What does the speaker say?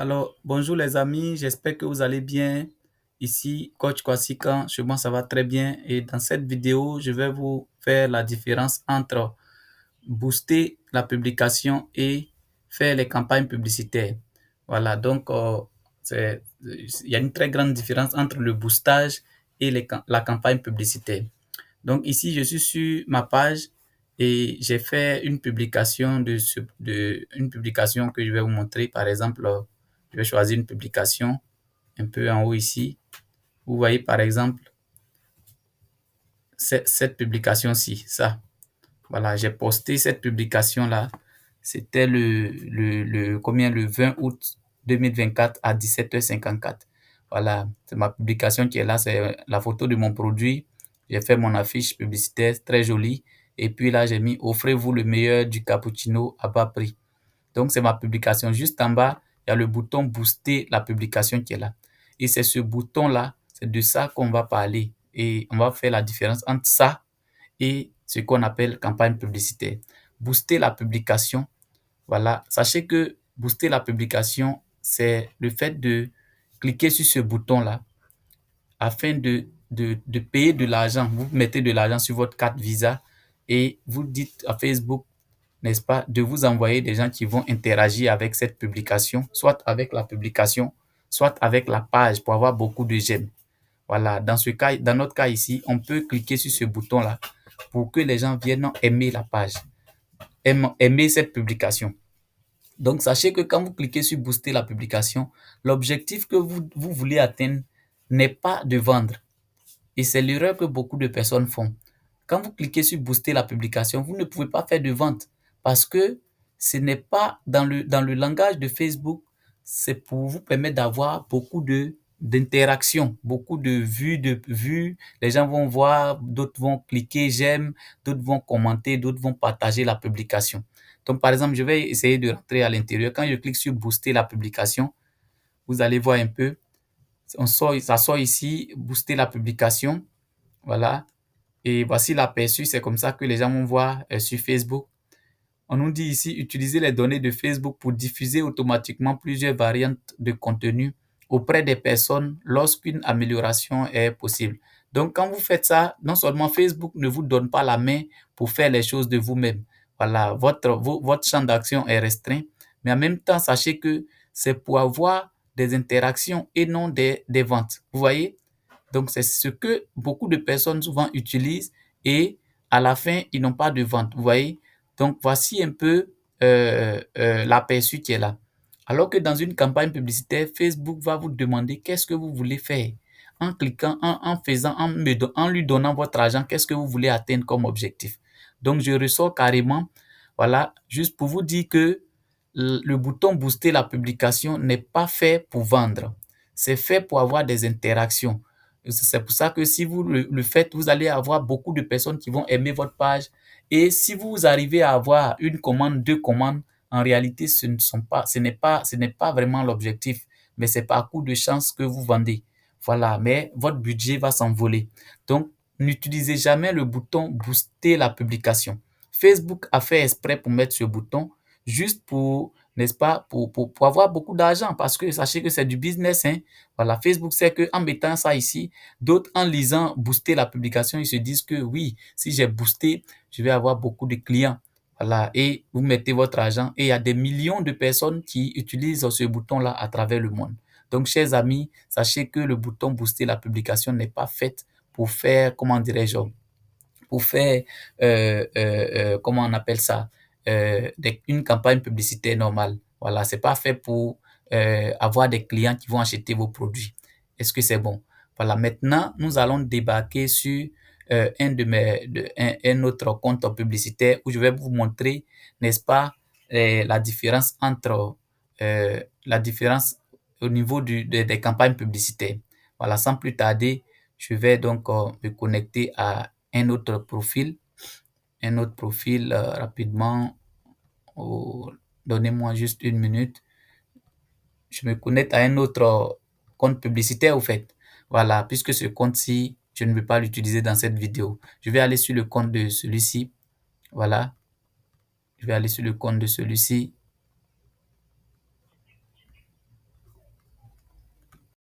Alors, bonjour les amis, j'espère que vous allez bien. Ici, Coach Kwasikan, chez moi ça va très bien. Et dans cette vidéo, je vais vous faire la différence entre booster la publication et faire les campagnes publicitaires. Voilà, donc il y a une très grande différence entre le boostage et la campagne publicitaire. Donc ici, je suis sur ma page et j'ai fait une publication une publication que je vais vous montrer. Par exemple, je vais choisir une publication un peu en haut ici. Vous voyez par exemple cette publication-ci, ça. Voilà, j'ai posté cette publication-là. C'était le 20 août 2024 à 17h54. Voilà, c'est ma publication qui est là, c'est la photo de mon produit. J'ai fait mon affiche publicitaire très jolie. Et puis là, j'ai mis offrez-vous le meilleur du cappuccino à bas prix. Donc, c'est ma publication. Juste en bas, il y a le bouton booster la publication qui est là. Et c'est ce bouton-là, c'est de ça qu'on va parler. Et on va faire la différence entre ça et ce qu'on appelle campagne publicitaire. Booster la publication, voilà. Sachez que booster la publication, c'est le fait de cliquer sur ce bouton-là afin de payer de l'argent. Vous mettez de l'argent sur votre carte Visa et vous dites à Facebook, n'est-ce pas, de vous envoyer des gens qui vont interagir avec cette publication, soit avec la publication, soit avec la page pour avoir beaucoup de j'aime. Voilà, dans ce cas, dans notre cas ici, on peut cliquer sur ce bouton-là pour que les gens viennent aimer la page, aimer cette publication. Donc, sachez que quand vous cliquez sur booster la publication, l'objectif que vous voulez atteindre n'est pas de vendre. Et c'est l'erreur que beaucoup de personnes font. Quand vous cliquez sur booster la publication, vous ne pouvez pas faire de vente parce que ce n'est pas dans le langage de Facebook, c'est pour vous permettre d'avoir beaucoup d'interactions, beaucoup de vues, les gens vont voir, d'autres vont cliquer j'aime, d'autres vont commenter, d'autres vont partager la publication. Donc, par exemple, je vais essayer de rentrer à l'intérieur. Quand je clique sur booster la publication, vous allez voir un peu, ça sort ici, booster la publication. Voilà. Et voici l'aperçu. C'est comme ça que les gens vont voir sur Facebook. On nous dit ici, utiliser les données de Facebook pour diffuser automatiquement plusieurs variantes de contenu auprès des personnes lorsqu'une amélioration est possible. Donc, quand vous faites ça, non seulement Facebook ne vous donne pas la main pour faire les choses de vous-même. Voilà, votre champ d'action est restreint, mais en même temps, sachez que c'est pour avoir des interactions et non des ventes. Vous voyez? Donc, c'est ce que beaucoup de personnes souvent utilisent et à la fin, ils n'ont pas de vente. Vous voyez? Donc, voici un peu l'aperçu qui est là. Alors que dans une campagne publicitaire, Facebook va vous demander qu'est-ce que vous voulez faire. En cliquant, en lui donnant votre argent, qu'est-ce que vous voulez atteindre comme objectif. Donc, je ressors carrément, voilà, juste pour vous dire que le bouton booster la publication n'est pas fait pour vendre. C'est fait pour avoir des interactions. C'est pour ça que si vous le faites, vous allez avoir beaucoup de personnes qui vont aimer votre page. Et si vous arrivez à avoir une commande, deux commandes, en réalité, ce n'est pas vraiment l'objectif, mais c'est par coup de chance que vous vendez. Voilà, mais votre budget va s'envoler. Donc, n'utilisez jamais le bouton booster la publication. Facebook a fait exprès pour mettre ce bouton juste pour, n'est-ce pas, pour avoir beaucoup d'argent parce que sachez que c'est du business, hein. Voilà, Facebook sait qu'en mettant ça ici, d'autres en lisant booster la publication, ils se disent que oui, si j'ai boosté, je vais avoir beaucoup de clients. Voilà, et vous mettez votre argent et il y a des millions de personnes qui utilisent ce bouton-là à travers le monde. Donc, chers amis, sachez que le bouton booster la publication n'est pas fait pour faire, comment dirais-je, pour faire, comment on appelle ça, une campagne publicitaire normale. Voilà, c'est pas fait pour avoir des clients qui vont acheter vos produits. Est-ce que c'est bon? Voilà, maintenant, nous allons débarquer sur un autre compte publicitaire où je vais vous montrer, n'est-ce pas, la différence entre la différence au niveau des campagnes publicitaires. Voilà, sans plus tarder, je vais donc me connecter à un autre profil rapidement. Oh, donnez-moi juste une minute. Je me connecte à un autre compte publicitaire au fait. Voilà, puisque ce compte-ci, je ne vais pas l'utiliser dans cette vidéo. Je vais aller sur le compte de celui-ci. Voilà, je vais aller sur le compte de celui-ci.